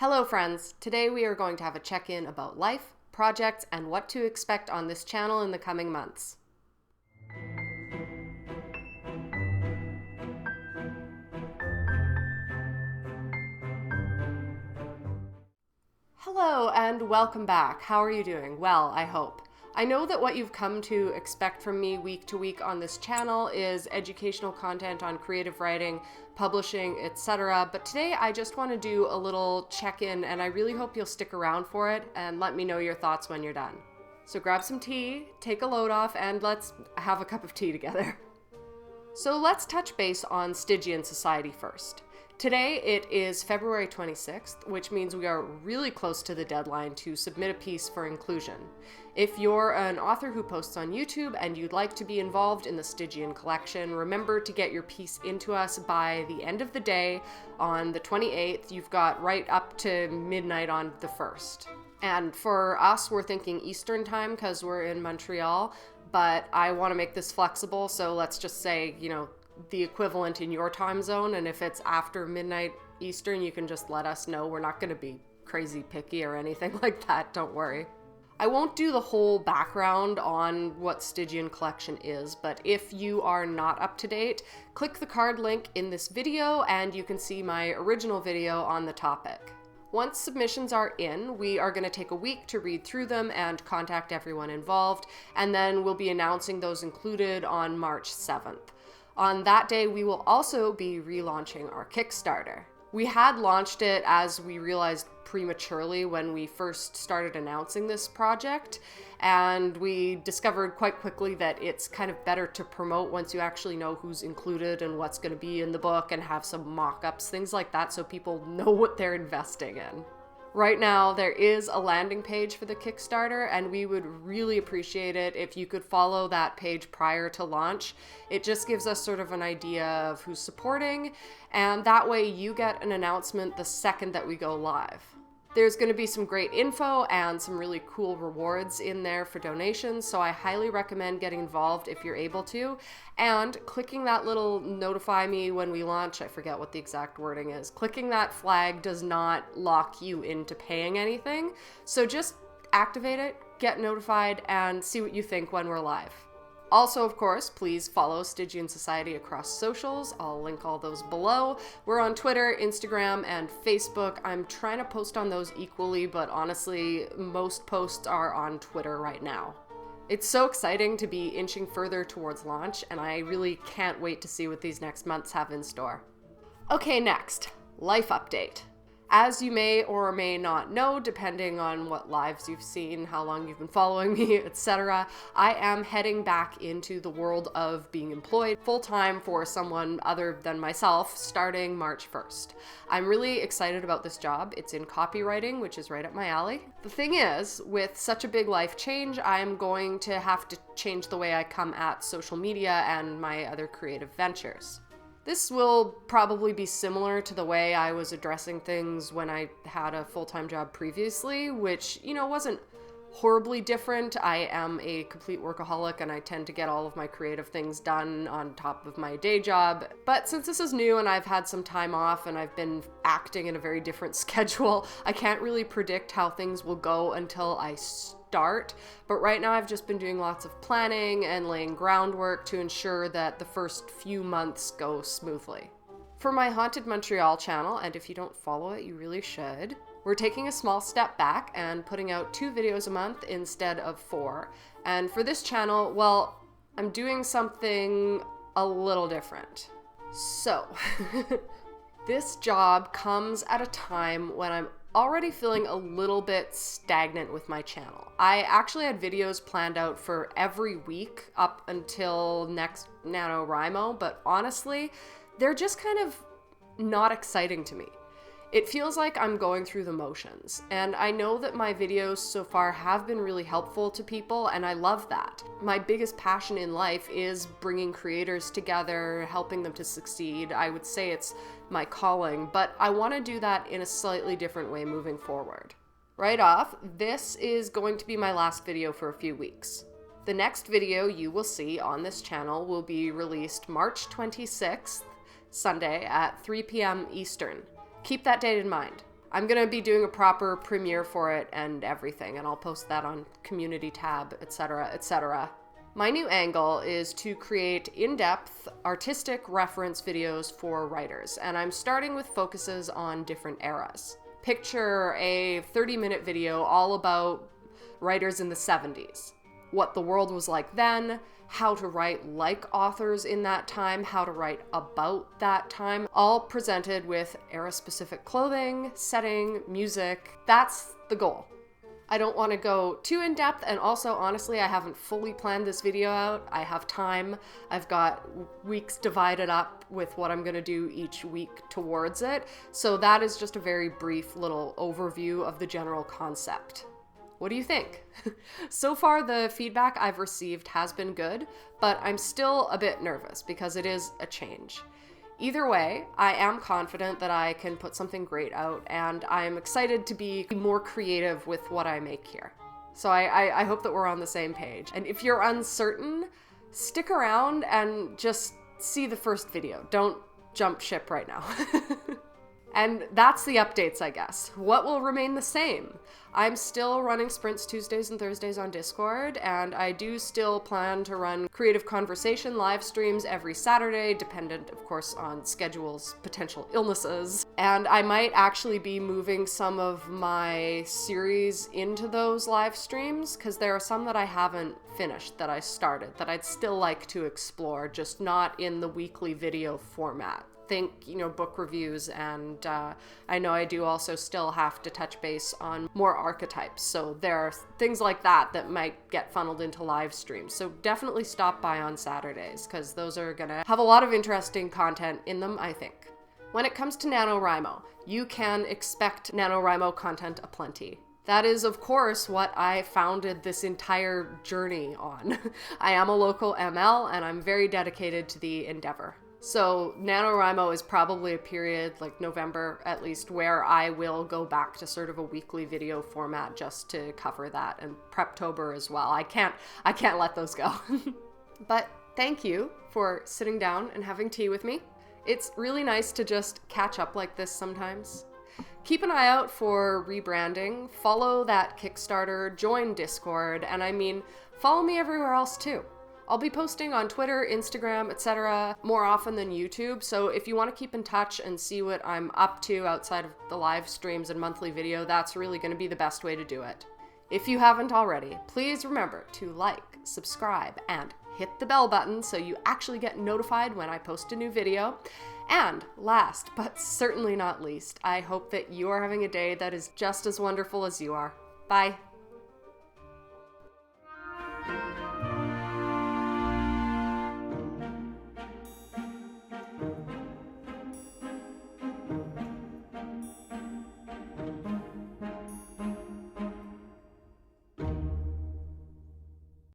Hello friends, today we are going to have a check-in about life, projects, and what to expect on this channel in the coming months. Hello and welcome back. How are you doing? Well, I hope. I know that what you've come to expect from me week to week on this channel is educational content on creative writing, publishing, etc. But today I just want to do a little check-in and I really hope you'll stick around for it and let me know your thoughts when you're done. So grab some tea, take a load off, and let's have a cup of tea together. So let's touch base on Stygian society first. Today it is February 26th, which means we are really close to the deadline to submit a piece for inclusion. If you're an author who posts on YouTube and you'd like to be involved in the Stygian collection, remember to get your piece into us by the end of the day on the 28th. You've got right up to midnight on the 1st. And for us, we're thinking Eastern time because we're in Montreal, but I want to make this flexible, so let's just say, the equivalent in your time zone, and if it's after midnight Eastern, you can just let us know. We're not going to be crazy picky or anything like that, don't worry. I won't do the whole background on what Stygian collection is, but if you are not up to date, click the card link in this video and you can see my original video on the topic. Once submissions are in, we are going to take a week to read through them and contact everyone involved, and then we'll be announcing those included on March 7th. On that day, we will also be relaunching our Kickstarter. We had launched it, as we realized prematurely when we first started announcing this project, and we discovered quite quickly that it's kind of better to promote once you actually know who's included and what's going to be in the book and have some mock-ups, things like that, so people know what they're investing in. Right now, there is a landing page for the Kickstarter, and we would really appreciate it if you could follow that page prior to launch. It just gives us sort of an idea of who's supporting, and that way you get an announcement the second that we go live. There's going to be some great info and some really cool rewards in there for donations, so I highly recommend getting involved if you're able to, and clicking that little notify me when we launch, I forget what the exact wording is, clicking that flag does not lock you into paying anything, so just activate it, get notified, and see what you think when we're live. Also, of course, please follow Stygian Society across socials. I'll link all those below. We're on Twitter, Instagram, and Facebook. I'm trying to post on those equally, but honestly, most posts are on Twitter right now. It's so exciting to be inching further towards launch, and I really can't wait to see what these next months have in store. Okay, next, life update. As you may or may not know, depending on what lives you've seen, how long you've been following me, etc., I am heading back into the world of being employed full-time for someone other than myself starting March 1st. I'm really excited about this job. It's in copywriting, which is right up my alley. The thing is, with such a big life change, I'm going to have to change the way I come at social media and my other creative ventures. This will probably be similar to the way I was addressing things when I had a full-time job previously, which, wasn't horribly different. I am a complete workaholic and I tend to get all of my creative things done on top of my day job. But since this is new and I've had some time off and I've been acting in a very different schedule, I can't really predict how things will go until I start. But right now I've just been doing lots of planning and laying groundwork to ensure that the first few months go smoothly. For my Haunted Montreal channel, and if you don't follow it, you really should, we're taking a small step back and putting out 2 videos a month instead of 4. And for this channel, well, I'm doing something a little different. So, this job comes at a time when I'm already feeling a little bit stagnant with my channel. I actually had videos planned out for every week up until next NaNoWriMo, but honestly, they're just kind of not exciting to me. It feels like I'm going through the motions, and I know that my videos so far have been really helpful to people, and I love that. My biggest passion in life is bringing creators together, helping them to succeed. I would say it's my calling, but I want to do that in a slightly different way moving forward. Right off, this is going to be my last video for a few weeks. The next video you will see on this channel will be released March 26th, Sunday at 3 p.m. Eastern. Keep that date in mind. I'm gonna be doing a proper premiere for it and everything, and I'll post that on community tab, etc., etc. My new angle is to create in-depth artistic reference videos for writers, and I'm starting with focuses on different eras. Picture a 30-minute video all about writers in the 70s. What the world was like then, how to write like authors in that time, how to write about that time, all presented with era-specific clothing, setting, music. That's the goal. I don't want to go too in-depth, and also, honestly, I haven't fully planned this video out. I have time. I've got weeks divided up with what I'm going to do each week towards it. So that is just a very brief little overview of the general concept. What do you think? So far, the feedback I've received has been good, but I'm still a bit nervous because it is a change. Either way, I am confident that I can put something great out, and I'm excited to be more creative with what I make here. So I hope that we're on the same page. And if you're uncertain, stick around and just see the first video. Don't jump ship right now. And that's the updates, I guess. What will remain the same? I'm still running sprints Tuesdays and Thursdays on Discord, and I do still plan to run creative conversation live streams every Saturday, dependent, of course, on schedules, potential illnesses. And I might actually be moving some of my series into those live streams, because there are some that I haven't finished that I started that I'd still like to explore, just not in the weekly video format. Think, book reviews, and I know I do also still have to touch base on more archetypes, so there are things like that might get funneled into live streams. So definitely stop by on Saturdays, because those are gonna have a lot of interesting content in them, I think. When it comes to NaNoWriMo, you can expect NaNoWriMo content aplenty. That is, of course, what I founded this entire journey on. I am a local ML, and I'm very dedicated to the endeavor. So NaNoWriMo is probably a period, like November at least, where I will go back to sort of a weekly video format just to cover that, and Preptober as well. I can't let those go. But thank you for sitting down and having tea with me. It's really nice to just catch up like this sometimes. Keep an eye out for rebranding, follow that Kickstarter, join Discord, and follow me everywhere else too. I'll be posting on Twitter, Instagram, etc. more often than YouTube, so if you want to keep in touch and see what I'm up to outside of the live streams and monthly video, that's really going to be the best way to do it. If you haven't already, please remember to like, subscribe, and hit the bell button so you actually get notified when I post a new video. And last, but certainly not least, I hope that you are having a day that is just as wonderful as you are. Bye.